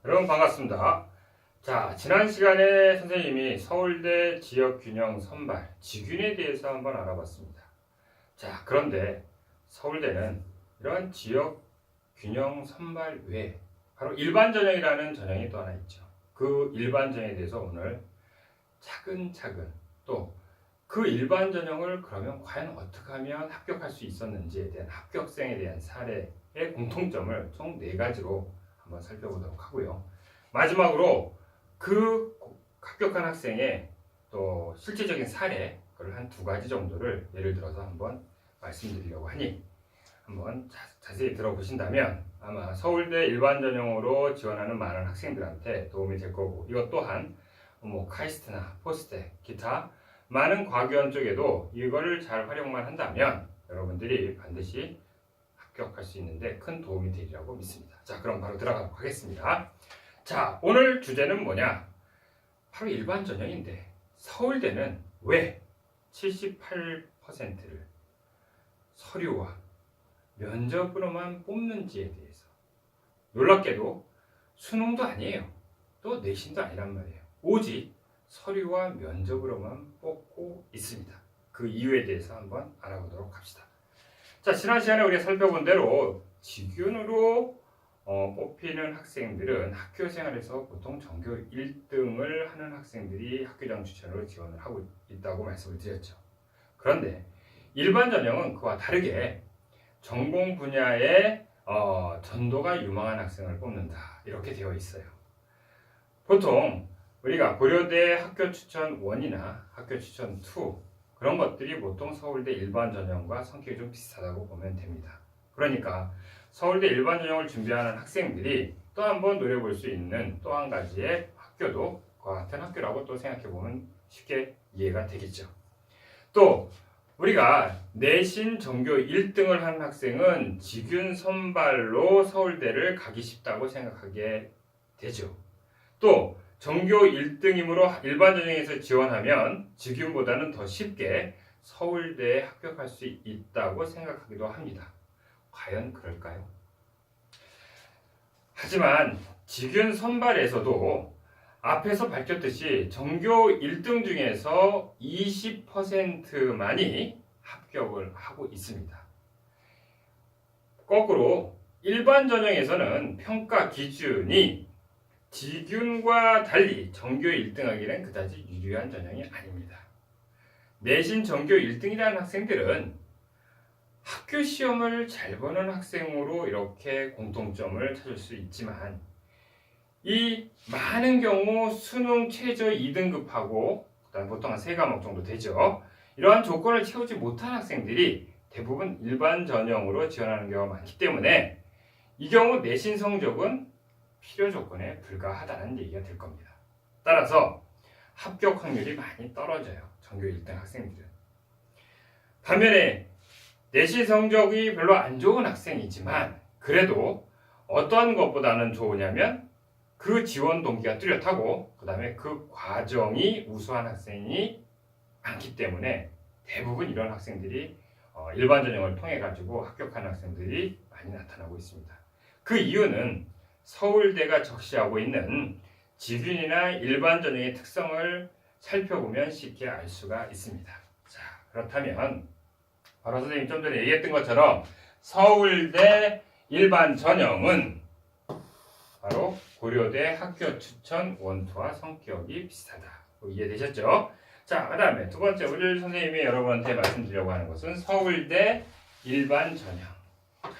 여러분 반갑습니다. 자, 지난 시간에 선생님이 서울대 지역균형 선발, 지균에 대해서 한번 알아봤습니다. 자, 그런데 서울대는 이런 지역균형 선발 외에 바로 일반전형이라는 전형이 또 하나 있죠. 그 일반전형에 대해서 오늘 차근차근 또 그 일반전형을 그러면 과연 어떻게 하면 합격할 수 있었는지에 대한 합격생에 대한 사례의 공통점을 총 4가지로 한번 살펴보도록 하고요. 마지막으로 그 합격한 학생의 또 실제적인 사례, 그걸 한 2가지 정도를 예를 들어서 한번 말씀드리려고 하니 한번 자세히 들어보신다면 아마 서울대 일반전형으로 지원하는 많은 학생들한테 도움이 될 거고, 이것 또한 카이스트나 포스텍, 기타 많은 과기원 쪽에도 이거를 잘 활용만 한다면 여러분들이 반드시 합격할 수 있는데 큰 도움이 되리라고 믿습니다. 자, 그럼 바로 들어가도록 하겠습니다. 자, 오늘 주제는 뭐냐? 바로 일반 전형인데 서울대는 왜 78%를 서류와 면접으로만 뽑는지에 대해서, 놀랍게도 수능도 아니에요. 또 내신도 아니란 말이에요. 오직 서류와 면접으로만 뽑고 있습니다. 그 이유에 대해서 한번 알아보도록 합시다. 자, 지난 시간에 우리가 살펴본 대로 지균으로 뽑히는 학생들은 학교 생활에서 보통 전교 1등을 하는 학생들이 학교장 추천으로 지원을 하고 있다고 말씀을 드렸죠. 그런데 일반 전형은 그와 다르게 전공 분야에 전도가 유망한 학생을 뽑는다, 이렇게 되어 있어요. 보통 우리가 고려대 학교 추천 1이나 학교 추천 2, 그런 것들이 보통 서울대 일반 전형과 성격이 좀 비슷하다고 보면 됩니다. 그러니까 서울대 일반 전형을 준비하는 학생들이 또 한번 노려볼 수 있는 또 한 가지의 학교도 그와 같은 학교라고 또 생각해 보면 쉽게 이해가 되겠죠. 또 우리가 내신 전교 1등을 한 학생은 지균 선발로 서울대를 가기 쉽다고 생각하게 되죠. 또 전교 1등이므로 일반 전형에서 지원하면 지균보다는 더 쉽게 서울대에 합격할 수 있다고 생각하기도 합니다. 과연 그럴까요? 하지만 지균 선발에서도 앞에서 밝혔듯이 전교 1등 중에서 20%만이 합격을 하고 있습니다. 거꾸로 일반 전형에서는 평가 기준이 지균과 달리 전교 1등하기는 그다지 유리한 전형이 아닙니다. 내신 전교 1등이라는 학생들은 학교 시험을 잘 보는 학생으로 이렇게 공통점을 찾을 수 있지만, 이 많은 경우 수능 최저 2등급하고 그다음 보통 한 3과목 정도 되죠. 이러한 조건을 채우지 못한 학생들이 대부분 일반 전형으로 지원하는 경우가 많기 때문에 이 경우 내신 성적은 필요 조건에 불과하다는 얘기가 될 겁니다. 따라서 합격 확률이 많이 떨어져요, 전교 1등 학생들은. 반면에 내신 성적이 별로 안 좋은 학생이지만 그래도 어떠한 것보다는 좋으냐면 그 지원 동기가 뚜렷하고 그 다음에 그 과정이 우수한 학생이 많기 때문에 대부분 이런 학생들이 일반 전형을 통해 가지고 합격하는 학생들이 많이 나타나고 있습니다. 그 이유는 서울대가 적시하고 있는 지균이나 일반 전형의 특성을 살펴보면 쉽게 알 수가 있습니다. 자, 그렇다면 바로 선생님 좀 전에 얘기했던 것처럼 서울대 일반 전형은 바로 고려대 학교 추천 1, 2와 성격이 비슷하다. 이해되셨죠? 자, 그 다음에 두 번째 오늘 선생님이 여러분한테 말씀드리려고 하는 것은 서울대 일반 전형.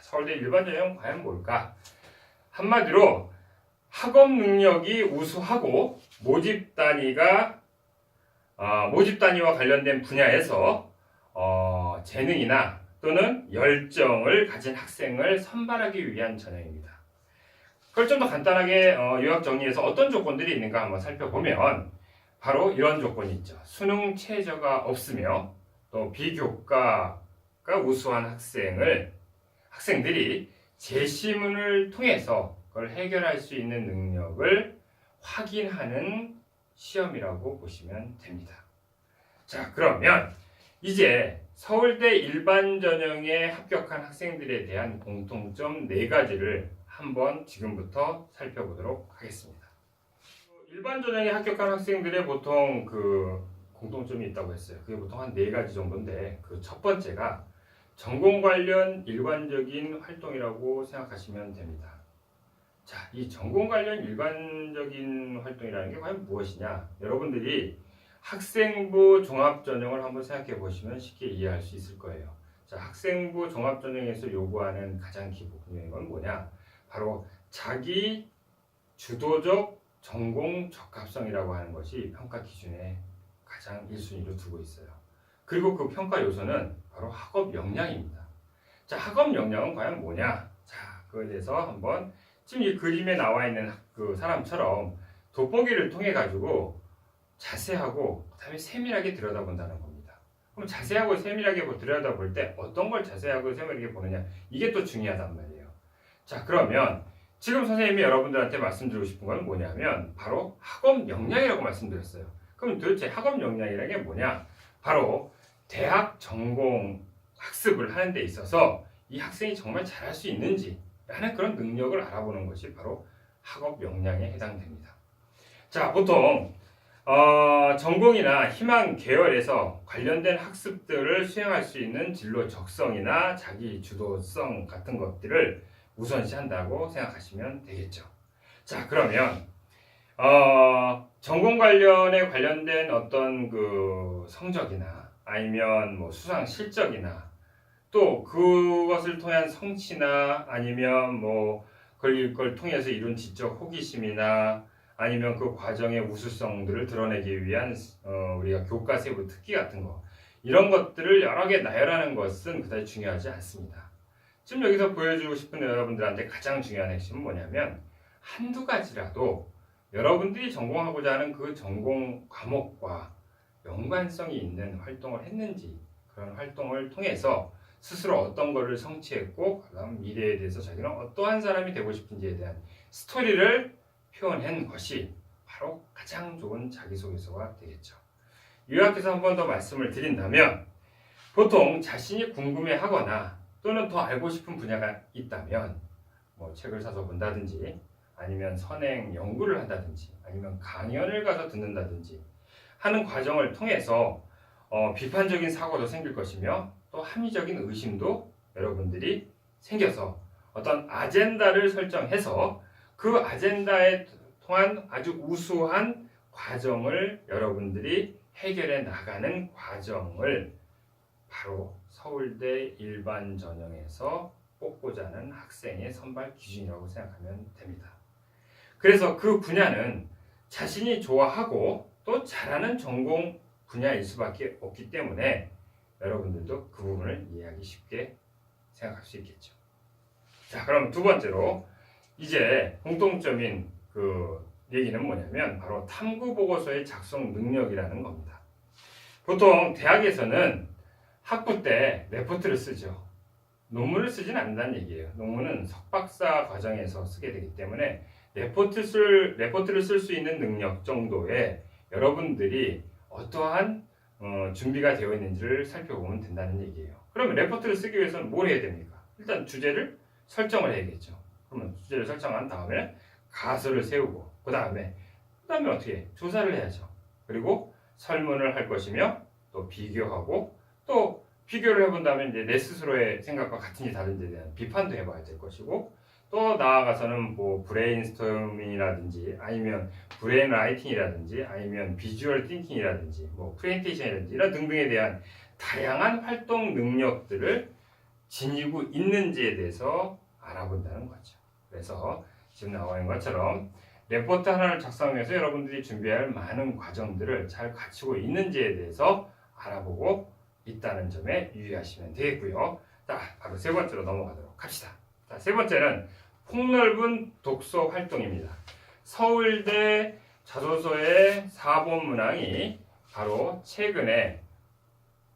서울대 일반 전형은 과연 뭘까? 한마디로 학업 능력이 우수하고 모집 단위와 관련된 분야에서 재능이나 또는 열정을 가진 학생을 선발하기 위한 전형입니다. 그걸 좀 더 간단하게 요약 정리해서 어떤 조건들이 있는가 한번 살펴보면 바로 이런 조건이 있죠. 수능 최저가 없으며 또 비교과가 우수한 학생들이 재시문을 통해서 그걸 해결할 수 있는 능력을 확인하는 시험이라고 보시면 됩니다. 자, 그러면 이제 서울대 일반 전형에 합격한 학생들에 대한 공통점 4가지를 한번 지금부터 살펴보도록 하겠습니다. 일반 전형에 합격한 학생들의 보통 그 공통점이 있다고 했어요. 그게 보통 한 4가지 정도인데 그 첫 번째가 전공 관련 일관적인 활동이라고 생각하시면 됩니다. 자, 이 전공 관련 일관적인 활동이라는 게 과연 무엇이냐? 여러분들이 학생부 종합전형을 한번 생각해 보시면 쉽게 이해할 수 있을 거예요. 자, 학생부 종합전형에서 요구하는 가장 기본적인 건 뭐냐? 바로 자기 주도적 전공 적합성이라고 하는 것이 평가 기준에 가장 1순위로 두고 있어요. 그리고 그 평가 요소는 바로 학업 역량입니다. 자, 학업 역량은 과연 뭐냐? 자, 그거에 대해서 한번 지금 이 그림에 나와 있는 그 사람처럼 돋보기를 통해 가지고 자세하고 그다음에 세밀하게 들여다본다는 겁니다. 그럼 자세하고 세밀하게 들여다볼 때 어떤 걸 자세하고 세밀하게 보느냐? 이게 또 중요하단 말이에요. 자, 그러면 지금 선생님이 여러분들한테 말씀드리고 싶은 건 뭐냐면 바로 학업 역량이라고 말씀드렸어요. 그럼 도대체 학업 역량이라는 게 뭐냐? 바로 대학 전공 학습을 하는 데 있어서 이 학생이 정말 잘할 수 있는지 라는 그런 능력을 알아보는 것이 바로 학업 역량에 해당됩니다. 자, 보통 전공이나 희망 계열에서 관련된 학습들을 수행할 수 있는 진로 적성이나 자기 주도성 같은 것들을 우선시한다고 생각하시면 되겠죠. 자, 그러면 전공 관련에 관련된 어떤 그 성적이나 아니면 뭐 수상 실적이나 또 그것을 통한 성취나 아니면 뭐 그걸 통해서 이룬 지적 호기심이나 아니면 그 과정의 우수성들을 드러내기 위한 우리가 교과 세부 특기 같은 거 이런 것들을 여러 개 나열하는 것은 그다지 중요하지 않습니다. 지금 여기서 보여주고 싶은 여러분들한테 가장 중요한 핵심은 뭐냐면 한두 가지라도 여러분들이 전공하고자 하는 그 전공 과목과 연관성이 있는 활동을 했는지 그런 활동을 통해서 스스로 어떤 것을 성취했고 그다음 미래에 대해서 자기는 어떠한 사람이 되고 싶은지에 대한 스토리를 표현한 것이 바로 가장 좋은 자기소개서가 되겠죠. 요약해서 한 번 더 말씀을 드린다면 보통 자신이 궁금해하거나 또는 더 알고 싶은 분야가 있다면 뭐 책을 사서 본다든지 아니면 선행 연구를 한다든지 아니면 강연을 가서 듣는다든지 하는 과정을 통해서 비판적인 사고도 생길 것이며 또 합리적인 의심도 여러분들이 생겨서 어떤 아젠다를 설정해서 그 아젠다에 통한 아주 우수한 과정을 여러분들이 해결해 나가는 과정을 바로 서울대 일반 전형에서 뽑고자 하는 학생의 선발 기준이라고 생각하면 됩니다. 그래서 그 분야는 자신이 좋아하고 또 잘하는 전공 분야일 수밖에 없기 때문에 여러분들도 그 부분을 이해하기 쉽게 생각할 수 있겠죠. 자, 그럼 두 번째로 이제 공통점인 그 얘기는 뭐냐면 바로 탐구 보고서의 작성 능력이라는 겁니다. 보통 대학에서는 학부 때 레포트를 쓰죠. 논문을 쓰진 않는다는 얘기예요. 논문은 석박사 과정에서 쓰게 되기 때문에 레포트를 쓸 수 있는 능력 정도의 여러분들이 어떠한 준비가 되어 있는지를 살펴보면 된다는 얘기예요. 그러면 레포트를 쓰기 위해서는 뭘 해야 됩니까? 일단 주제를 설정을 해야겠죠. 그러면 주제를 설정한 다음에 가설을 세우고 그 다음에 어떻게 해? 조사를 해야죠. 그리고 설문을 할 것이며 또 비교하고 또 비교를 해본다면 이제 내 스스로의 생각과 같은지 다른지에 대한 비판도 해봐야 될 것이고 또 나아가서는 뭐 브레인스토밍이라든지 아니면 브레인 라이팅이라든지 아니면 비주얼 띵킹이라든지 뭐 프레젠테이션이라든지 이런 등등에 대한 다양한 활동 능력들을 지니고 있는지에 대해서 알아본다는 거죠. 그래서 지금 나와 있는 것처럼 레포트 하나를 작성해서 여러분들이 준비할 많은 과정들을 잘 갖추고 있는지에 대해서 알아보고 있다는 점에 유의하시면 되겠고요. 자, 바로 세 번째로 넘어가도록 합시다. 자, 세 번째는 폭넓은 독서 활동입니다. 서울대 자소서의 4번 문항이 바로 최근에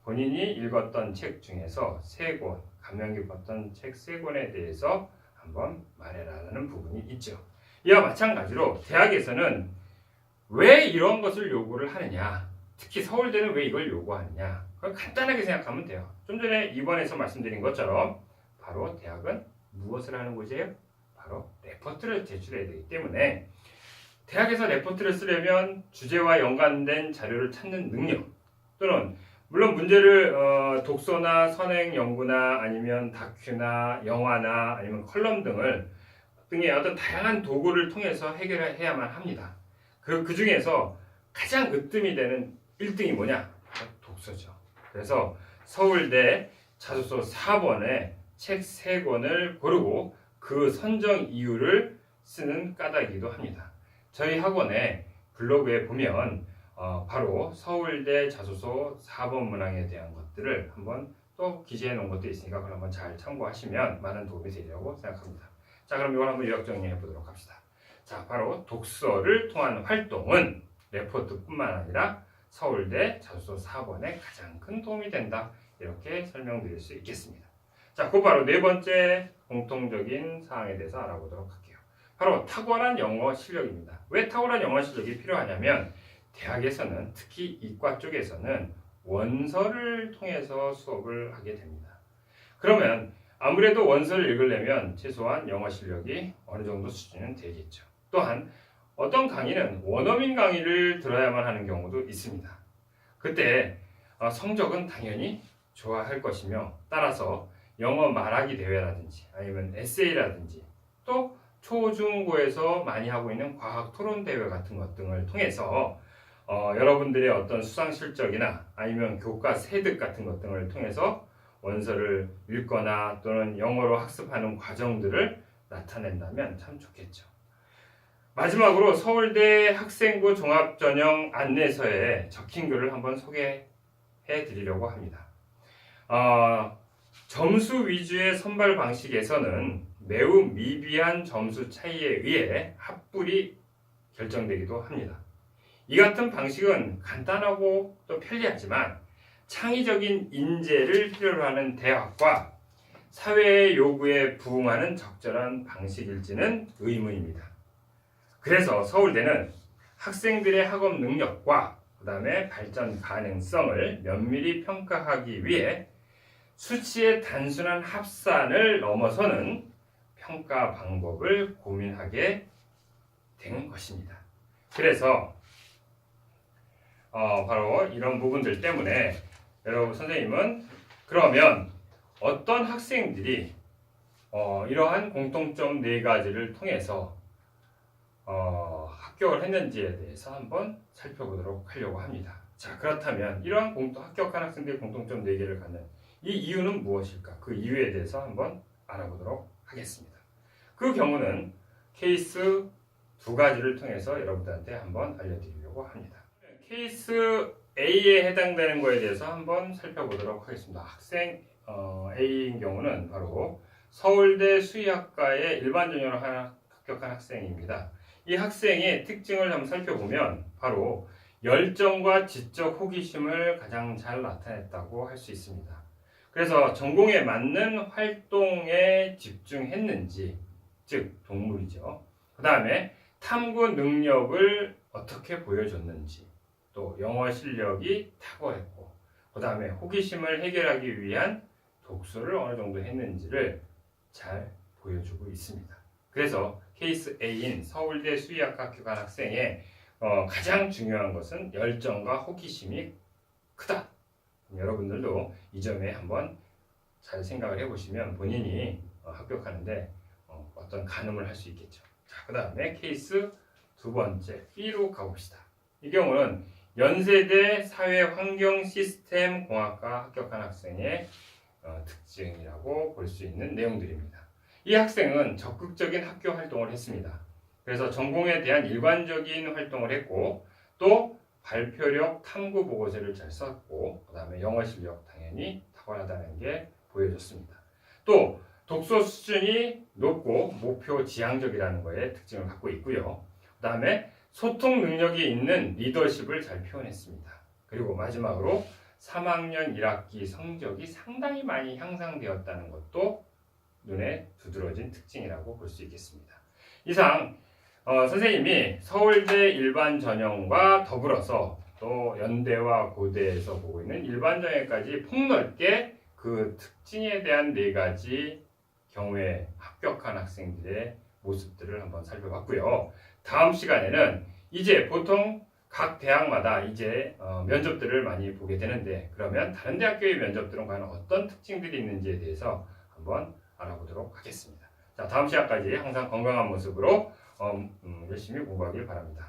본인이 읽었던 책 중에서 3권, 감명 깊었던 책 3권에 대해서 한번 말해라라는 부분이 있죠. 이와 마찬가지로 대학에서는 왜 이런 것을 요구를 하느냐, 특히 서울대는 왜 이걸 요구하느냐, 그걸 간단하게 생각하면 돼요. 좀 전에 2번에서 말씀드린 것처럼 바로 대학은 무엇을 하는 곳이에요? 바로 바로 레포트를 제출해야 되기 때문에 대학에서 레포트를 쓰려면 주제와 연관된 자료를 찾는 능력 또는 물론 문제를 독서나 선행 연구나 아니면 다큐나 영화나 아니면 컬럼 등의 어떤 다양한 도구를 통해서 해결해야만 합니다. 그 중에서 가장 으뜸이 되는 1등이 뭐냐? 독서죠. 그래서 서울대 자소서 4번에 책 3권을 고르고 그 선정 이유를 쓰는 까닭이기도 합니다. 저희 학원의 블로그에 보면 바로 서울대 자소서 4번 문항에 대한 것들을 한번 또 기재해 놓은 것도 있으니까 그걸 한번 잘 참고하시면 많은 도움이 되리라고 생각합니다. 자, 그럼 이걸 한번 요약 정리해 보도록 합시다. 자, 바로 독서를 통한 활동은 레포트뿐만 아니라 서울대 자소서 4번에 가장 큰 도움이 된다. 이렇게 설명드릴 수 있겠습니다. 자, 곧바로 네 번째 공통적인 사항에 대해서 알아보도록 할게요. 바로 탁월한 영어 실력입니다. 왜 탁월한 영어 실력이 필요하냐면 대학에서는 특히 이과 쪽에서는 원서를 통해서 수업을 하게 됩니다. 그러면 아무래도 원서를 읽으려면 최소한 영어 실력이 어느 정도 수준은 되겠죠. 또한 어떤 강의는 원어민 강의를 들어야만 하는 경우도 있습니다. 그때 성적은 당연히 좋아할 것이며 따라서 영어 말하기 대회라든지 아니면 에세이라든지 또 초중고에서 많이 하고 있는 과학 토론 대회 같은 것 등을 통해서 여러분들의 어떤 수상 실적이나 아니면 교과 세득 같은 것 등을 통해서 원서를 읽거나 또는 영어로 학습하는 과정들을 나타낸다면 참 좋겠죠. 마지막으로 서울대 학생부 종합전형 안내서에 적힌 글을 한번 소개해 드리려고 합니다. 점수 위주의 선발 방식에서는 매우 미비한 점수 차이에 의해 합불이 결정되기도 합니다. 이 같은 방식은 간단하고 또 편리하지만 창의적인 인재를 필요로 하는 대학과 사회의 요구에 부응하는 적절한 방식일지는 의문입니다. 그래서 서울대는 학생들의 학업 능력과 그 다음에 발전 가능성을 면밀히 평가하기 위해 수치의 단순한 합산을 넘어서는 평가 방법을 고민하게 된 것입니다. 그래서 바로 이런 부분들 때문에 여러분 선생님은 그러면 어떤 학생들이 이러한 공통점 4가지를 통해서 합격을 했는지에 대해서 한번 살펴보도록 하려고 합니다. 자, 그렇다면 이러한 합격한 학생들의 공통점 4개를 갖는 이 이유는 무엇일까? 그 이유에 대해서 한번 알아보도록 하겠습니다. 그 경우는 케이스 2가지를 통해서 여러분들한테 한번 알려드리려고 합니다. 케이스 A에 해당되는 거에 대해서 한번 살펴보도록 하겠습니다. 학생 A인 경우는 바로 서울대 수의학과의 일반 전형으로 합격한 학생입니다. 이 학생의 특징을 한번 살펴보면 바로 열정과 지적 호기심을 가장 잘 나타냈다고 할 수 있습니다. 그래서 전공에 맞는 활동에 집중했는지, 즉 동물이죠. 그 다음에 탐구 능력을 어떻게 보여줬는지, 또 영어 실력이 탁월했고, 그 다음에 호기심을 해결하기 위한 독서를 어느 정도 했는지를 잘 보여주고 있습니다. 그래서 케이스 A인 서울대 수의학과 합격한 학생의 가장 중요한 것은 열정과 호기심이 크다. 여러분들도 이 점에 한번 잘 생각을 해보시면 본인이 합격하는데 어떤 가늠을 할 수 있겠죠. 자, 그 다음에 케이스 2번째 B로 가봅시다. 이 경우는 연세대 사회환경시스템공학과 합격한 학생의 특징이라고 볼 수 있는 내용들입니다. 이 학생은 적극적인 학교 활동을 했습니다. 그래서 전공에 대한 일관적인 활동을 했고 또 발표력 탐구 보고서를 잘 썼고 그 다음에 영어 실력 당연히 탁월하다는 게 보여졌습니다. 또 독서 수준이 높고 목표 지향적이라는 거에 특징을 갖고 있고요. 그 다음에 소통 능력이 있는 리더십을 잘 표현했습니다. 그리고 마지막으로 3학년 1학기 성적이 상당히 많이 향상되었다는 것도 눈에 두드러진 특징이라고 볼 수 있겠습니다. 이상 선생님이 서울대 일반 전형과 더불어서 또 연대와 고대에서 보고 있는 일반 전형까지 폭넓게 그 특징에 대한 4가지 경우에 합격한 학생들의 모습들을 한번 살펴봤고요. 다음 시간에는 이제 보통 각 대학마다 이제 면접들을 많이 보게 되는데 그러면 다른 대학교의 면접들은 과연 어떤 특징들이 있는지에 대해서 한번 알아보도록 하겠습니다. 자, 다음 시간까지 항상 건강한 모습으로 열심히 공부하길 바랍니다.